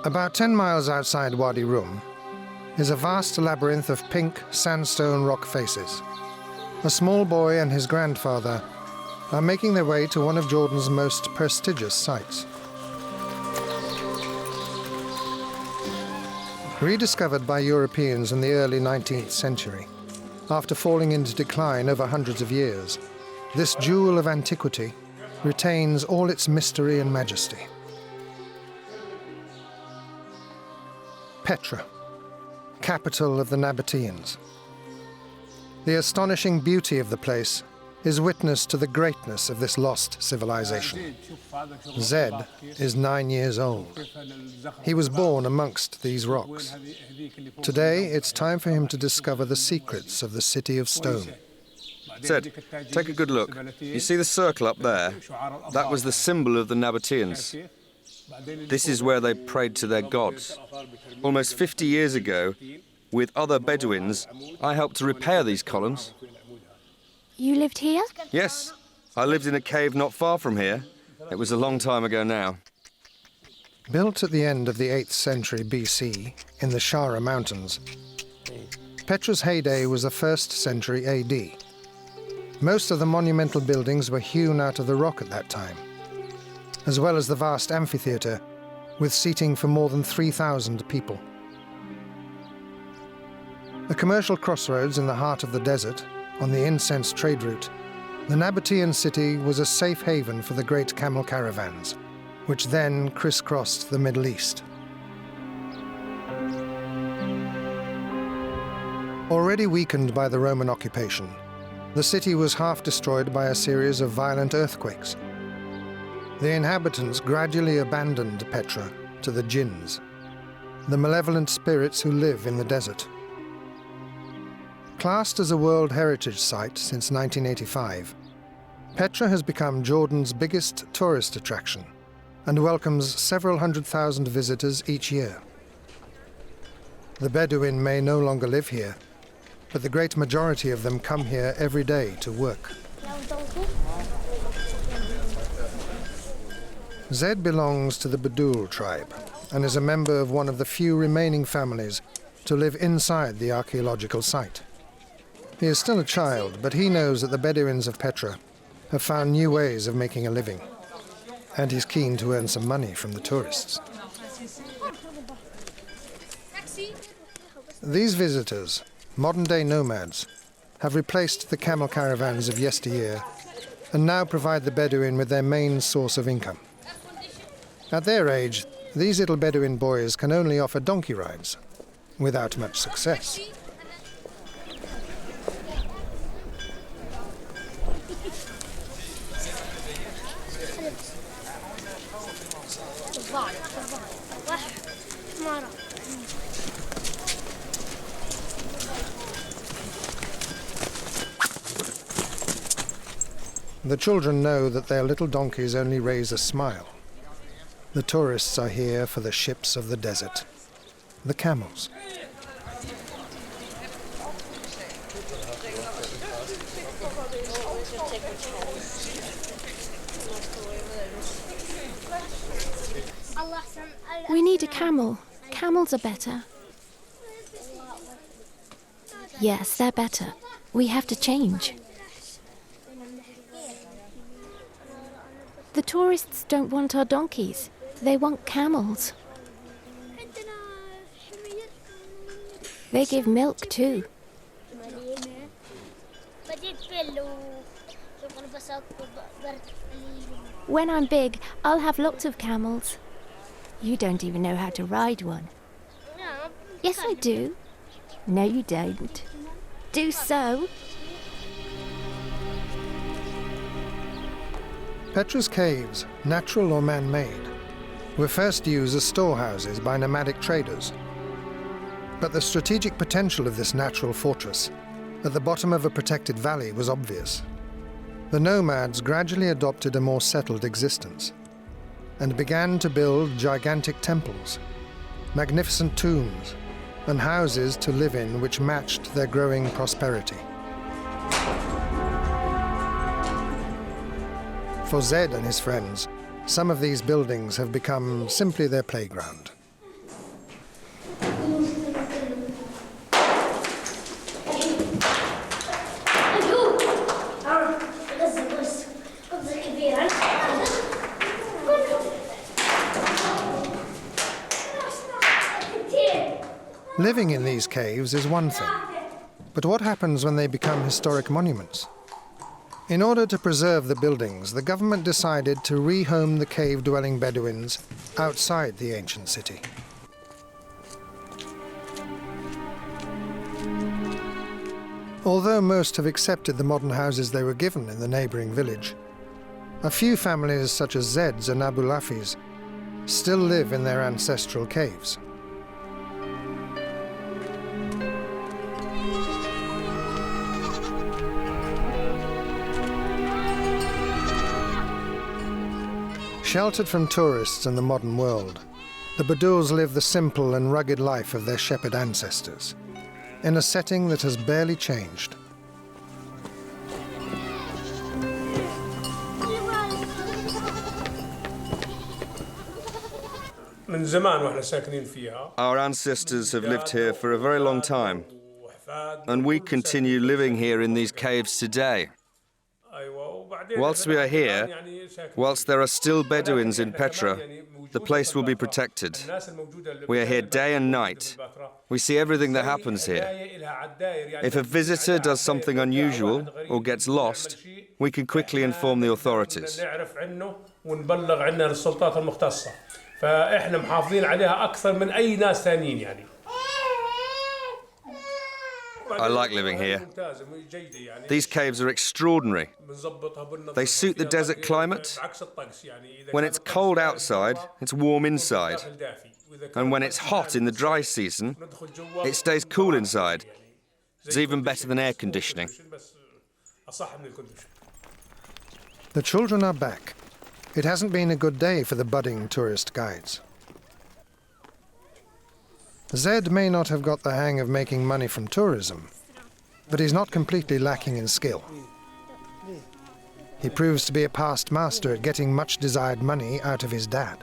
About 10 miles outside Wadi Rum is a vast labyrinth of pink sandstone rock faces. A small boy and his grandfather are making their way to one of Jordan's most prestigious sites. Rediscovered by Europeans in the early 19th century, after falling into decline over hundreds of years, this jewel of antiquity retains all its mystery and majesty. Petra, capital of the Nabataeans. The astonishing beauty of the place is witness to the greatness of this lost civilization. Zed is 9 years old. He was born amongst these rocks. Today, it's time for him to discover the secrets of the city of stone. Zed, take a good look. You see the circle up there? That was the symbol of the Nabataeans. This is where they prayed to their gods. Almost 50 years ago, with other Bedouins, I helped to repair these columns. You lived here? Yes, I lived in a cave not far from here. It was a long time ago now. Built at the end of the 8th century BC in the Shara Mountains, Petra's heyday was the 1st century AD. Most of the monumental buildings were hewn out of the rock at that time, as well as the vast amphitheatre with seating for more than 3,000 people. A commercial crossroads in the heart of the desert, on the incense trade route, the Nabataean city was a safe haven for the great camel caravans, which then crisscrossed the Middle East. Already weakened by the Roman occupation, the city was half destroyed by a series of violent earthquakes. The inhabitants gradually abandoned Petra to the jinns, the malevolent spirits who live in the desert. Classed as a World Heritage Site since 1985, Petra has become Jordan's biggest tourist attraction and welcomes several 100,000 visitors each year. The Bedouin may no longer live here, but the great majority of them come here every day to work. Zed belongs to the Bedu tribe and is a member of one of the few remaining families to live inside the archaeological site. He is still a child, but he knows that the Bedouins of Petra have found new ways of making a living, and he's keen to earn some money from the tourists. These visitors, modern-day nomads, have replaced the camel caravans of yesteryear and now provide the Bedouin with their main source of income. At their age, these little Bedouin boys can only offer donkey rides, without much success. The children know that their little donkeys only raise a smile. The tourists are here for the ships of the desert, the camels. We need a camel. Camels are better. Yes, they're better. We have to change. The tourists don't want our donkeys. They want camels. They give milk too. When I'm big, I'll have lots of camels. You don't even know how to ride one. Yes, I do. No, you don't. Do so. Petra's caves, natural or man-made, were first used as storehouses by nomadic traders. But the strategic potential of this natural fortress at the bottom of a protected valley was obvious. The nomads gradually adopted a more settled existence and began to build gigantic temples, magnificent tombs, and houses to live in which matched their growing prosperity. For Zed and his friends, some of these buildings have become simply their playground. Living in these caves is one thing, but what happens when they become historic monuments? In order to preserve the buildings, the government decided to rehome the cave-dwelling Bedouins outside the ancient city. Although most have accepted the modern houses they were given in the neighbouring village, a few families such as Zeds and Abu Lafis still live in their ancestral caves. Sheltered from tourists and the modern world, the Bedouins live the simple and rugged life of their shepherd ancestors, in a setting that has barely changed. Our ancestors have lived here for a very long time, and we continue living here in these caves today. Whilst we are here, whilst there are still Bedouins in Petra, the place will be protected. We are here day and night. We see everything that happens here. If a visitor does something unusual or gets lost, we can quickly inform the authorities. I like living here. These caves are extraordinary. They suit the desert climate. When it's cold outside, it's warm inside. And when it's hot in the dry season, it stays cool inside. It's even better than air conditioning. The children are back. It hasn't been a good day for the budding tourist guides. Zed may not have got the hang of making money from tourism, but he's not completely lacking in skill. He proves to be a past master at getting much desired money out of his dad.